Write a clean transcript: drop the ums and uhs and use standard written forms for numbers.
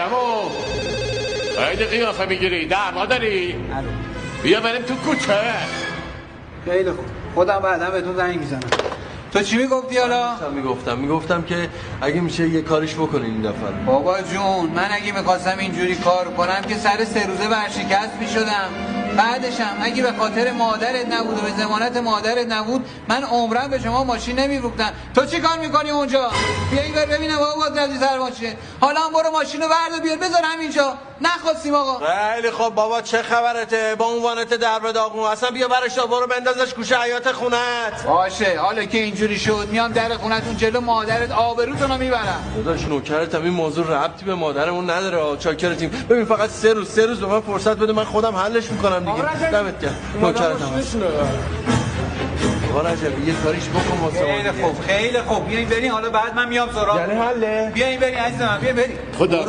عمو خیلی قیافه میگیری در مادری بیا بریم تو کوچه. خیلی خوب خودم بعدا بهتون زنگ میزنم. تو چی میگفتی حالا؟ میگفتم که اگه میشه یه کاریش بکنین این دفعه. بابا جون من اگه میخواستم اینجوری کار کنم که سر 3 روزه ورشکست میشدم. بعدشم اگه به خاطر مادرت نبود و به ضمانت مادرت نبود من عمرم به شما ماشین نمیفروختم. تو چی کار میکنی اونجا؟ بیا این ببینم بابا نزدیک‌تر ماشین. حالا هم برو ماشینو برد بیار بذار همینجا. نخواستیم آقا. خیلی خب بابا چه خبرته با عنوانت در به داغون اصلا بیا برش برو بندازش گوشه حیاط خونت. باشه حالا که اینجوری شد میام در خونتون جلو مادرت آبروتونو میبرم. داداش نوکرتم این موضوع ربطی به مادرمون نداره. چاکرتیم ببین فقط 3 روز به من فرصت بده من خودم حلش میکنم دیگه. دمت گرم نوکرتم. آقا رجب یه کاریش بکن واسه خیلی خوب بیاین بریم حالا بعد من میام سراغ. یعنی حله؟ بیاین بریم عزیزم بیاین بریم. خدا